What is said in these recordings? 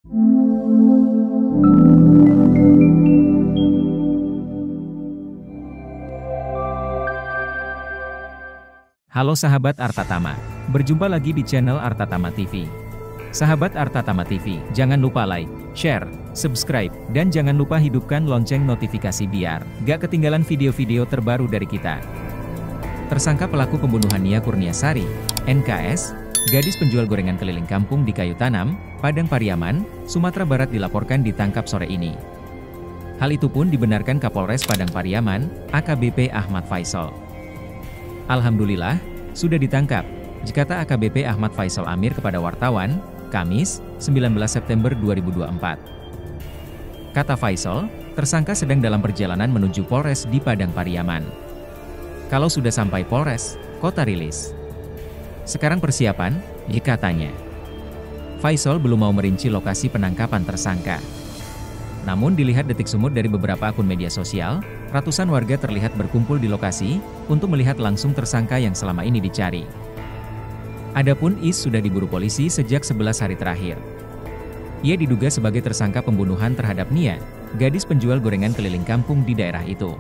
Halo sahabat Artatama, berjumpa lagi di channel Artatama TV. Sahabat Artatama TV, jangan lupa like, share, subscribe, dan jangan lupa hidupkan lonceng notifikasi biar gak ketinggalan video-video terbaru dari kita. Tersangka pelaku pembunuhan Nia Kurniasari, NKS, gadis penjual gorengan keliling kampung di Kayu Tanam, Padang Pariaman, Sumatera Barat dilaporkan ditangkap sore ini. Hal itu pun dibenarkan Kapolres Padang Pariaman, AKBP Ahmad Faisal. Alhamdulillah, sudah ditangkap, kata AKBP Ahmad Faisal Amir kepada wartawan, Kamis, 19 September 2024. Kata Faisal, tersangka sedang dalam perjalanan menuju Polres di Padang Pariaman. Kalau sudah sampai Polres, kota rilis. Sekarang persiapan, katanya. Faisal belum mau merinci lokasi penangkapan tersangka. Namun dilihat detik sumut dari beberapa akun media sosial, ratusan warga terlihat berkumpul di lokasi untuk melihat langsung tersangka yang selama ini dicari. Adapun Is sudah diburu polisi sejak 11 hari terakhir. Ia diduga sebagai tersangka pembunuhan terhadap Nia, gadis penjual gorengan keliling kampung di daerah itu.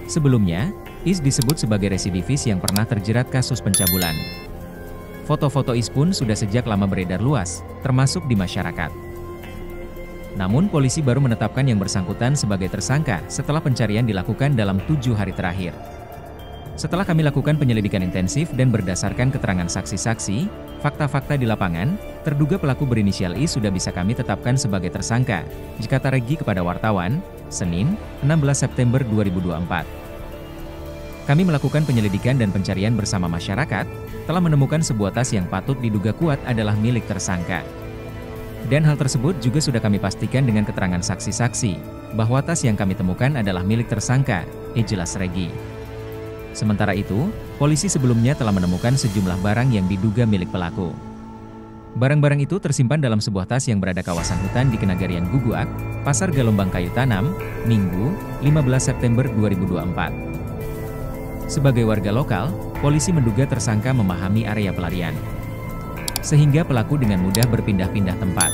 Sebelumnya, Is disebut sebagai residivis yang pernah terjerat kasus pencabulan. Foto-foto Is pun sudah sejak lama beredar luas, termasuk di masyarakat. Namun polisi baru menetapkan yang bersangkutan sebagai tersangka setelah pencarian dilakukan dalam 7 hari terakhir. Setelah kami lakukan penyelidikan intensif dan berdasarkan keterangan saksi-saksi, fakta-fakta di lapangan, terduga pelaku berinisial I sudah bisa kami tetapkan sebagai tersangka, kata Regi kepada wartawan, Senin, 16 September 2024. Kami melakukan penyelidikan dan pencarian bersama masyarakat, telah menemukan sebuah tas yang patut diduga kuat adalah milik tersangka. Dan hal tersebut juga sudah kami pastikan dengan keterangan saksi-saksi, bahwa tas yang kami temukan adalah milik tersangka, jelas Regi. Sementara itu, polisi sebelumnya telah menemukan sejumlah barang yang diduga milik pelaku. Barang-barang itu tersimpan dalam sebuah tas yang berada kawasan hutan di Kenagarian Guguak, Pasar Galombang Kayu Tanam, Minggu, 15 September 2024. Sebagai warga lokal, polisi menduga tersangka memahami area pelarian, sehingga pelaku dengan mudah berpindah-pindah tempat.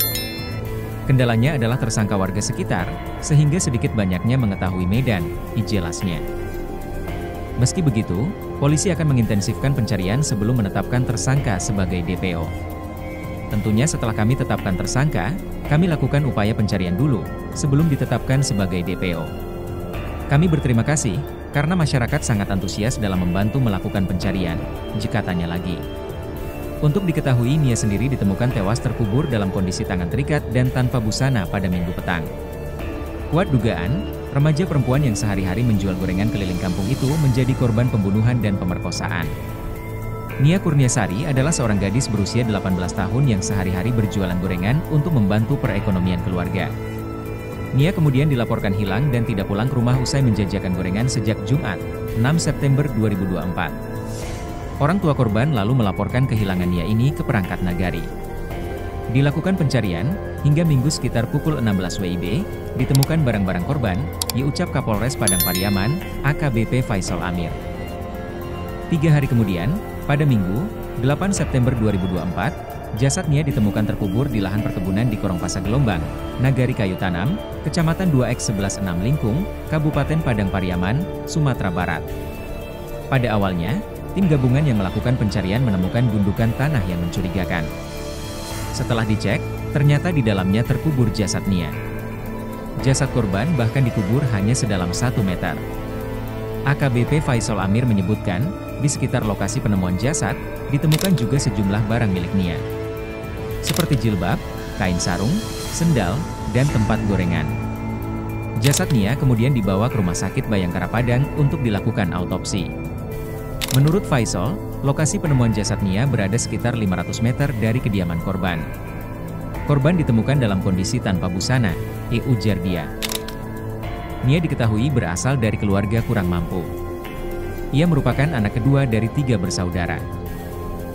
Kendalanya adalah tersangka warga sekitar, sehingga sedikit banyaknya mengetahui medan, jelasnya. Meski begitu, polisi akan mengintensifkan pencarian sebelum menetapkan tersangka sebagai DPO. Tentunya setelah kami tetapkan tersangka, kami lakukan upaya pencarian dulu, sebelum ditetapkan sebagai DPO. Kami berterima kasih, karena masyarakat sangat antusias dalam membantu melakukan pencarian, katanya lagi. Untuk diketahui, Nia sendiri ditemukan tewas terkubur dalam kondisi tangan terikat dan tanpa busana pada Minggu petang. Kuat dugaan, remaja perempuan yang sehari-hari menjual gorengan keliling kampung itu menjadi korban pembunuhan dan pemerkosaan. Nia Kurniasari adalah seorang gadis berusia 18 tahun yang sehari-hari berjualan gorengan untuk membantu perekonomian keluarga. Nia kemudian dilaporkan hilang dan tidak pulang ke rumah usai menjajakan gorengan sejak Jumat, 6 September 2024. Orang tua korban lalu melaporkan kehilangan Nia ini ke perangkat nagari. Dilakukan pencarian, hingga Minggu sekitar pukul 16 WIB, ditemukan barang-barang korban, diucap Kapolres Padang Pariaman, AKBP Faisal Amir. 3 hari kemudian, pada Minggu, 8 September 2024, jasad Nia ditemukan terkubur di lahan perkebunan di Korong Pasar Gelombang, Nagari Kayu Tanam, Kecamatan 2X116 Lingkung, Kabupaten Padang Pariaman, Sumatera Barat. Pada awalnya, tim gabungan yang melakukan pencarian menemukan gundukan tanah yang mencurigakan. Setelah dicek, ternyata di dalamnya terkubur jasad Nia. Jasad korban bahkan dikubur hanya sedalam 1 meter. AKBP Faisal Amir menyebutkan, di sekitar lokasi penemuan jasad, ditemukan juga sejumlah barang milik Nia, seperti jilbab, kain sarung, sendal, dan tempat gorengan. Jasad Nia kemudian dibawa ke Rumah Sakit Bayangkara Padang untuk dilakukan autopsi. Menurut Faisal, lokasi penemuan jasad Nia berada sekitar 500 meter dari kediaman korban. Korban ditemukan dalam kondisi tanpa busana, ujar dia. Nia diketahui berasal dari keluarga kurang mampu. Ia merupakan anak kedua dari 3 bersaudara.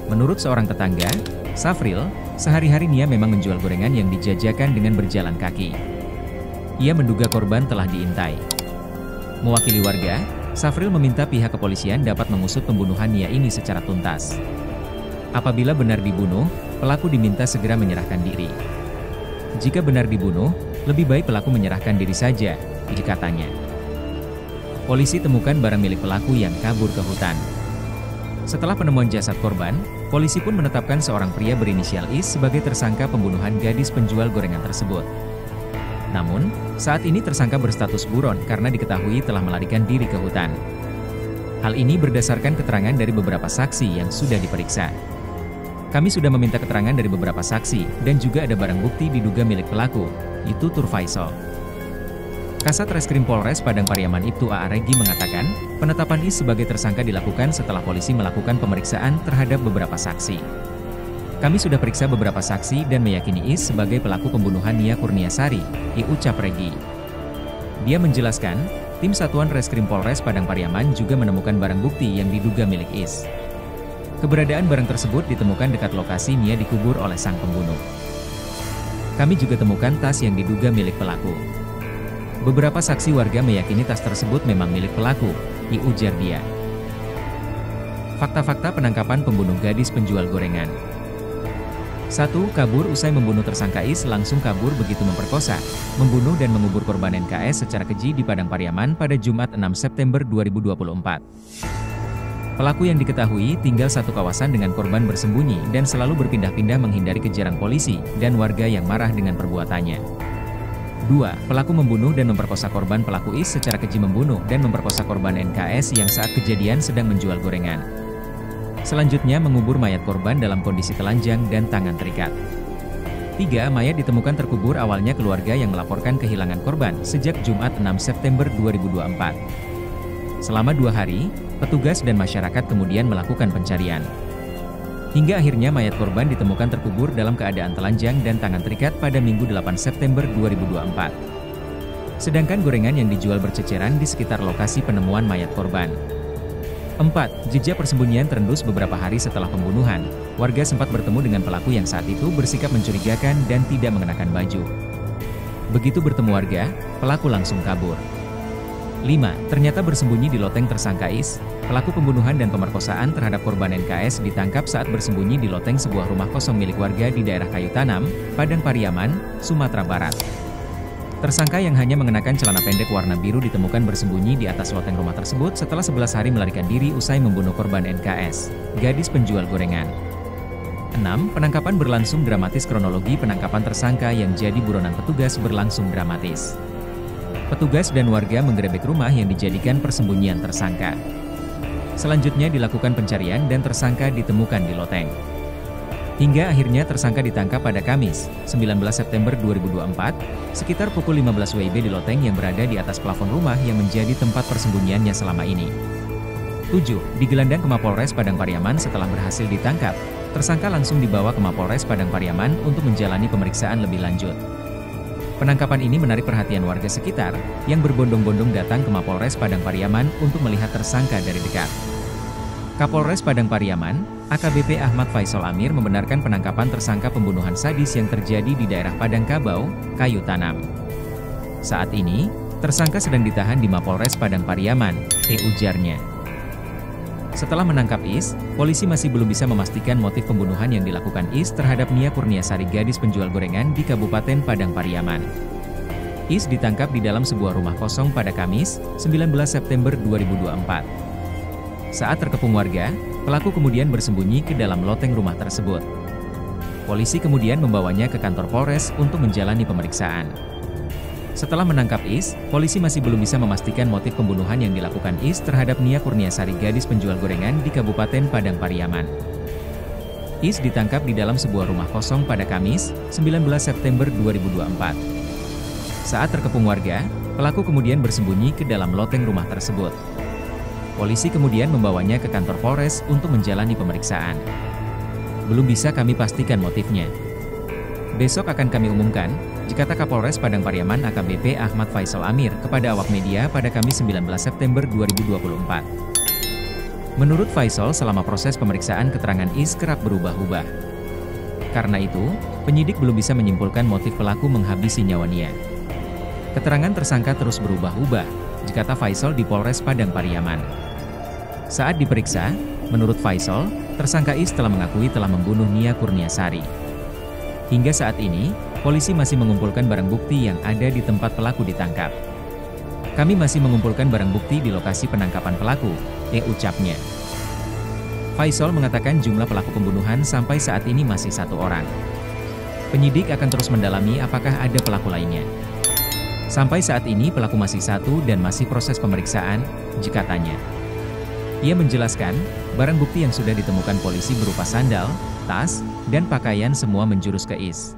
Menurut seorang tetangga, Safril, sehari-hari Nia memang menjual gorengan yang dijajakan dengan berjalan kaki. Ia menduga korban telah diintai. Mewakili warga, Safril meminta pihak kepolisian dapat mengusut pembunuhan Nia ini secara tuntas. Apabila benar dibunuh, pelaku diminta segera menyerahkan diri. Jika benar dibunuh, lebih baik pelaku menyerahkan diri saja, katanya. Polisi temukan barang milik pelaku yang kabur ke hutan. Setelah penemuan jasad korban, polisi pun menetapkan seorang pria berinisial Is sebagai tersangka pembunuhan gadis penjual gorengan tersebut. Namun, saat ini tersangka berstatus buron karena diketahui telah melarikan diri ke hutan. Hal ini berdasarkan keterangan dari beberapa saksi yang sudah diperiksa. Kami sudah meminta keterangan dari beberapa saksi, dan juga ada barang bukti diduga milik pelaku, yaitu Tur Faisal. Kasat Reskrim Polres Padang Pariaman Ibtu A.A. Regi mengatakan, penetapan Is sebagai tersangka dilakukan setelah polisi melakukan pemeriksaan terhadap beberapa saksi. Kami sudah periksa beberapa saksi dan meyakini Is sebagai pelaku pembunuhan Nia Kurniasari, ucap Regi. Dia menjelaskan, tim Satuan Reskrim Polres Padang Pariaman juga menemukan barang bukti yang diduga milik Is. Keberadaan barang tersebut ditemukan dekat lokasi Nia dikubur oleh sang pembunuh. Kami juga temukan tas yang diduga milik pelaku. Beberapa saksi warga meyakini tas tersebut memang milik pelaku, ujar dia. Fakta-fakta penangkapan pembunuh gadis penjual gorengan. 1. Kabur usai membunuh tersangka Is langsung kabur begitu memperkosa, membunuh dan mengubur korban NKS secara keji di Padang Pariaman pada Jumat 6 September 2024. Pelaku yang diketahui tinggal satu kawasan dengan korban bersembunyi dan selalu berpindah-pindah menghindari kejaran polisi dan warga yang marah dengan perbuatannya. 2. Pelaku membunuh dan memperkosa korban. Pelaku Is secara keji membunuh dan memperkosa korban NKS yang saat kejadian sedang menjual gorengan. Selanjutnya mengubur mayat korban dalam kondisi telanjang dan tangan terikat. 3. Mayat ditemukan terkubur. Awalnya keluarga yang melaporkan kehilangan korban sejak Jumat 6 September 2024. Selama 2 hari, petugas dan masyarakat kemudian melakukan pencarian. Hingga akhirnya mayat korban ditemukan terkubur dalam keadaan telanjang dan tangan terikat pada Minggu 8 September 2024. Sedangkan gorengan yang dijual berceceran di sekitar lokasi penemuan mayat korban. 4. Jejak persembunyian terendus beberapa hari setelah pembunuhan. Warga sempat bertemu dengan pelaku yang saat itu bersikap mencurigakan dan tidak mengenakan baju. Begitu bertemu warga, pelaku langsung kabur. 5. Ternyata bersembunyi di loteng tersangka Is, pelaku pembunuhan dan pemerkosaan terhadap korban NKS ditangkap saat bersembunyi di loteng sebuah rumah kosong milik warga di daerah Kayu Tanam, Padang Pariaman, Sumatera Barat. Tersangka yang hanya mengenakan celana pendek warna biru ditemukan bersembunyi di atas loteng rumah tersebut setelah 11 hari melarikan diri usai membunuh korban NKS, gadis penjual gorengan. 6. Penangkapan berlangsung dramatis. Kronologi penangkapan tersangka yang jadi buronan petugas berlangsung dramatis. Petugas dan warga menggerebek rumah yang dijadikan persembunyian tersangka. Selanjutnya dilakukan pencarian dan tersangka ditemukan di loteng. Hingga akhirnya tersangka ditangkap pada Kamis, 19 September 2024, sekitar pukul 15 WIB di loteng yang berada di atas plafon rumah yang menjadi tempat persembunyiannya selama ini. 7. Digelandang ke Mapolres Padang Pariaman. Setelah berhasil ditangkap, tersangka langsung dibawa ke Mapolres Padang Pariaman untuk menjalani pemeriksaan lebih lanjut. Penangkapan ini menarik perhatian warga sekitar, yang berbondong-bondong datang ke Mapolres Padang Pariaman untuk melihat tersangka dari dekat. Kapolres Padang Pariaman, AKBP Ahmad Faisal Amir membenarkan penangkapan tersangka pembunuhan sadis yang terjadi di daerah Padang Kabau, Kayu Tanam. Saat ini, tersangka sedang ditahan di Mapolres Padang Pariaman, ujarnya. Setelah menangkap Is, polisi masih belum bisa memastikan motif pembunuhan yang dilakukan Is terhadap Nia Kurniasari, gadis penjual gorengan di Kabupaten Padang Pariaman. Is ditangkap di dalam sebuah rumah kosong pada Kamis, 19 September 2024. Saat terkepung warga, pelaku kemudian bersembunyi ke dalam loteng rumah tersebut. Polisi kemudian membawanya ke kantor Polres untuk menjalani pemeriksaan. Setelah menangkap Is, polisi masih belum bisa memastikan motif pembunuhan yang dilakukan Is terhadap Nia Kurniasari, gadis penjual gorengan di Kabupaten Padang Pariaman. Is ditangkap di dalam sebuah rumah kosong pada Kamis, 19 September 2024. Saat terkepung warga, pelaku kemudian bersembunyi ke dalam loteng rumah tersebut. Polisi kemudian membawanya ke kantor Polres untuk menjalani pemeriksaan. Belum bisa kami pastikan motifnya. Besok akan kami umumkan, kata Kapolres Padang Pariaman AKBP Ahmad Faisal Amir kepada awak media pada Kamis 19 September 2024. Menurut Faisal, selama proses pemeriksaan keterangan Is kerap berubah-ubah. Karena itu, penyidik belum bisa menyimpulkan motif pelaku menghabisi nyawa Nia. Keterangan tersangka terus berubah-ubah, kata Faisal di Polres Padang Pariaman. Saat diperiksa, menurut Faisal, tersangka Is telah mengakui telah membunuh Nia Kurniasari. Hingga saat ini, Polisi masih mengumpulkan barang bukti yang ada di tempat pelaku ditangkap. Kami masih mengumpulkan barang bukti di lokasi penangkapan pelaku, ucapnya. Faisal mengatakan jumlah pelaku pembunuhan sampai saat ini masih 1 orang. Penyidik akan terus mendalami apakah ada pelaku lainnya. Sampai saat ini pelaku masih 1 dan masih proses pemeriksaan, jika tanya. Ia menjelaskan, barang bukti yang sudah ditemukan polisi berupa sandal, tas, dan pakaian semua menjurus ke Is.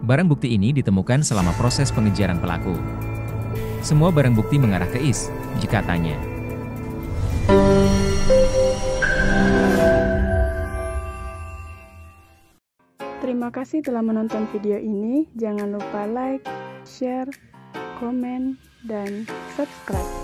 Barang bukti ini ditemukan selama proses pengejaran pelaku. Semua barang bukti mengarah ke Is, jika tanya. Terima kasih telah menonton video ini. Jangan lupa like, share, komen, dan subscribe.